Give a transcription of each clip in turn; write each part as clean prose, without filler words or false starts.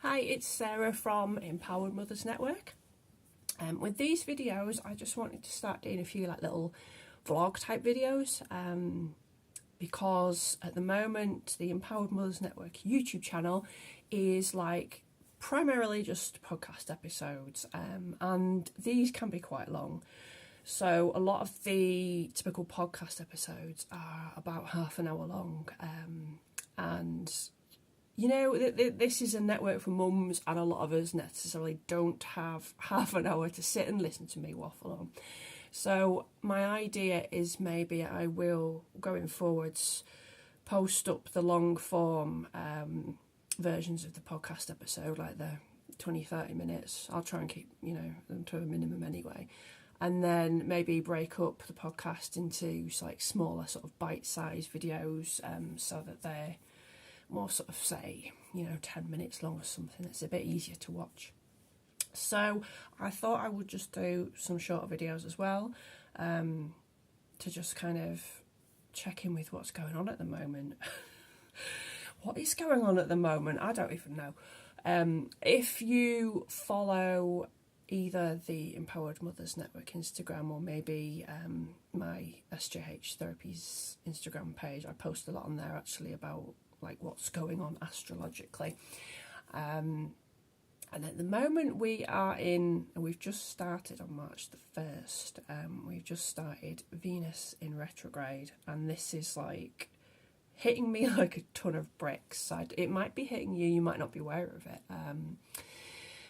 Hi, it's Sarah from Empowered Mothers Network. With these videos, I just wanted to start doing a few little vlog type videos because at the moment the Empowered Mothers Network YouTube channel is primarily just podcast episodes, and these can be quite long. So a lot of the typical podcast episodes are about half an hour long, and you know, this is a network for mums, and a lot of us necessarily don't have half an hour to sit and listen to me waffle on. So my idea is maybe I will, going forwards, post up the long form versions of the podcast episode, like the 20-30 minutes. I'll try and keep, them to a minimum anyway. And then maybe break up the podcast into smaller sort of bite-sized videos, so that they're more sort of, say, 10 minutes long or something that's a bit easier to watch. So I thought I would just do some shorter videos as well, to just kind of check in with what's going on at the moment. What is going on at the moment? I don't even know. If you follow either the Empowered Mothers Network Instagram or maybe my SJH Therapies Instagram page, I post a lot on there actually about what's going on astrologically. And at the moment we've just started on March the 1st, we've just started Venus in retrograde, and this is hitting me like a ton of bricks. It might be hitting you, you might not be aware of it.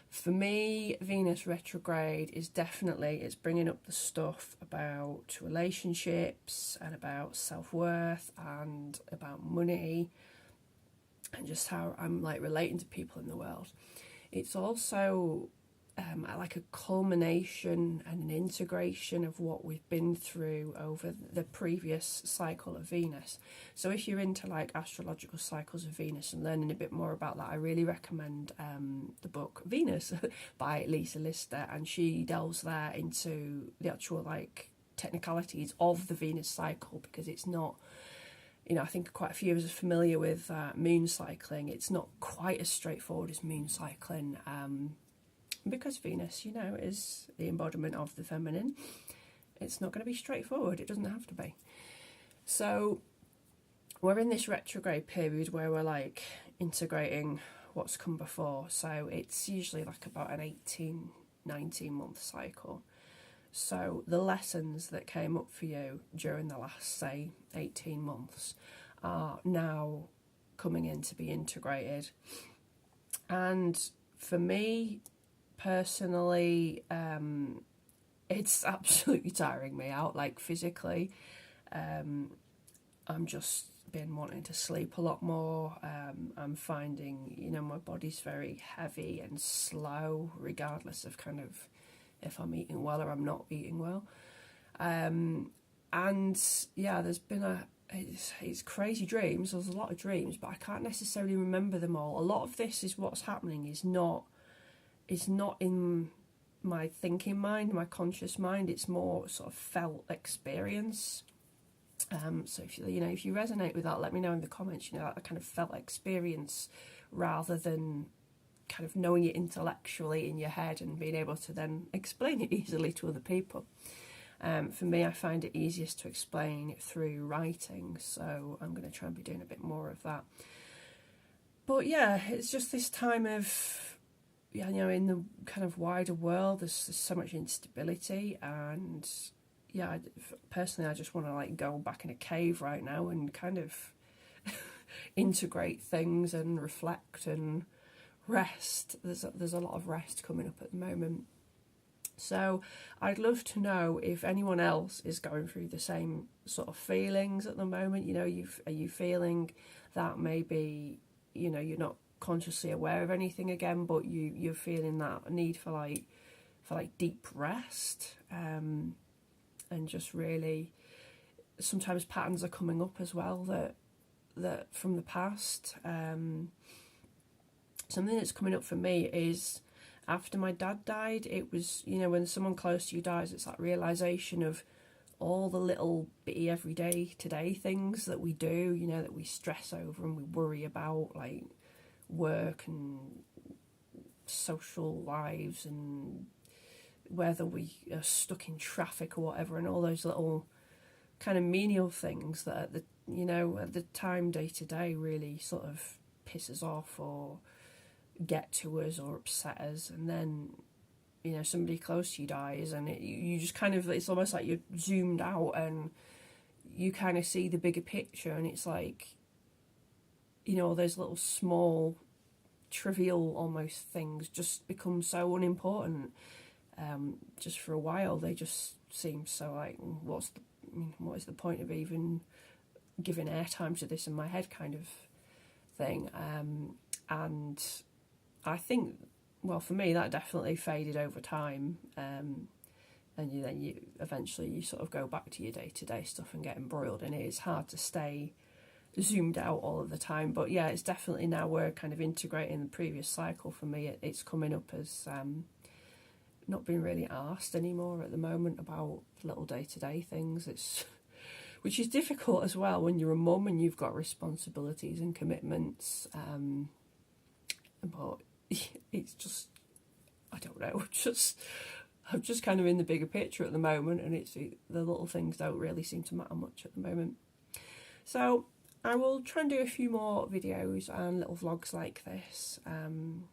For me, Venus retrograde is it's bringing up the stuff about relationships and about self-worth and about money and just how I'm relating to people in the world. It's also a culmination and an integration of what we've been through over the previous cycle of Venus. So if you're into astrological cycles of Venus and learning a bit more about that, I really recommend the book Venus by Lisa Lister, and she delves there into the actual technicalities of the Venus cycle, because it's not, I think quite a few of us are familiar with moon cycling. It's not quite as straightforward as moon cycling, because Venus, is the embodiment of the feminine. It's not going to be straightforward. It doesn't have to be. So we're in this retrograde period where we're integrating what's come before. So it's usually about an 18-19 month cycle. So the lessons that came up for you during the last, say, 18 months are now coming in to be integrated. And for me, personally, it's absolutely tiring me out, physically. I'm just been wanting to sleep a lot more. I'm finding, my body's very heavy and slow, regardless of if I'm eating well or I'm not eating well. And yeah, there's been it's crazy dreams. There's a lot of dreams, but I can't necessarily remember them all. A lot of this is what's happening is not in my thinking mind, my conscious mind. It's more sort of felt experience. So if you resonate with that, let me know in the comments. That kind of felt experience, rather than kind of knowing it intellectually in your head and being able to then explain it easily to other people. For me, I find it easiest to explain it through writing, so I'm going to try and be doing a bit more of that. But yeah, it's just this time of, in the kind of wider world, there's so much instability, and yeah, personally, I just want to go back in a cave right now and kind of integrate things and reflect and rest. There's a lot of rest coming up at the moment. So I'd love to know if anyone else is going through the same sort of feelings at the moment. Are you feeling that maybe, you're not consciously aware of anything again, but you're feeling that need for deep rest, and just really sometimes patterns are coming up as well that from the past. Something that's coming up for me is after my dad died, it was, when someone close to you dies, it's that realisation of all the little bitty everyday today things that we do, that we stress over and we worry about, work and social lives and whether we are stuck in traffic or whatever, and all those little kind of menial things that at the time, day to day, really sort of piss us off or get to us or upset us. And then somebody close to you dies, and you just kind of, it's almost like you're zoomed out and you kind of see the bigger picture, and it's like, all those little small trivial almost things just become so unimportant. Just for a while they just seem so like, what is the point of even giving airtime to this in my head, kind of thing. And I think, well, for me that definitely faded over time, and then you eventually sort of go back to your day-to-day stuff and get embroiled in it. It's hard to stay zoomed out all of the time, but yeah, it's definitely, now we're kind of integrating the previous cycle. For me, it's coming up as not being really asked anymore at the moment about little day-to-day things. Which is difficult as well when you're a mum and you've got responsibilities and commitments, but it's just, I don't know, I'm just kind of in the bigger picture at the moment, and it's the little things don't really seem to matter much at the moment. So I will try and do a few more videos and little vlogs like this, and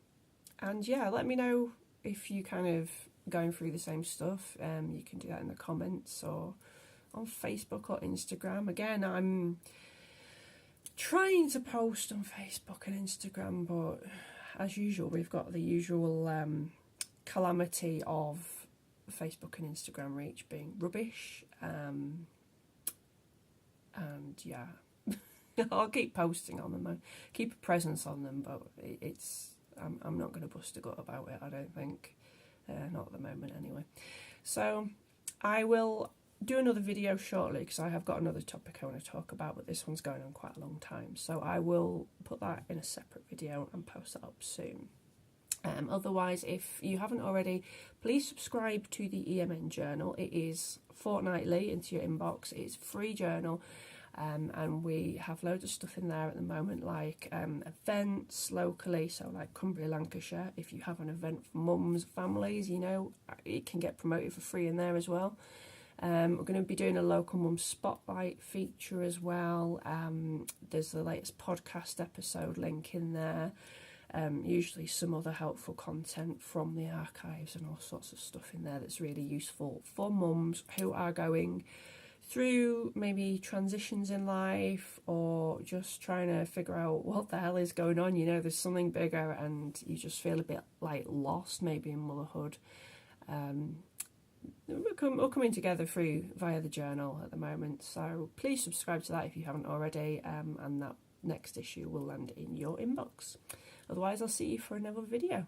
yeah, let me know if you kind of going through the same stuff. You can do that in the comments or on Facebook or Instagram. Again, I'm trying to post on Facebook and Instagram, but as usual we've got the usual calamity of Facebook and Instagram reach being rubbish, and yeah, I'll keep posting on them, I keep a presence on them, but I'm not going to bust a gut about it, I don't think, not at the moment anyway. So I will do another video shortly because I have got another topic I want to talk about, but this one's going on quite a long time, so I will put that in a separate video and post that up soon. Otherwise, if you haven't already, please subscribe to the EMN Journal. It is fortnightly into your inbox. It's a free journal, and we have loads of stuff in there at the moment, like events locally, so like Cumbria, Lancashire. If you have an event for mums, families, it can get promoted for free in there as well. We're going to be doing a local mum spotlight feature as well. There's the latest podcast episode link in there. Usually some other helpful content from the archives and all sorts of stuff in there that's really useful for mums who are going through maybe transitions in life or just trying to figure out what the hell is going on. There's something bigger and you just feel a bit like lost maybe in motherhood. We're coming together via the journal at the moment, so please subscribe to that if you haven't already, and that next issue will land in your inbox. Otherwise, I'll see you for another video.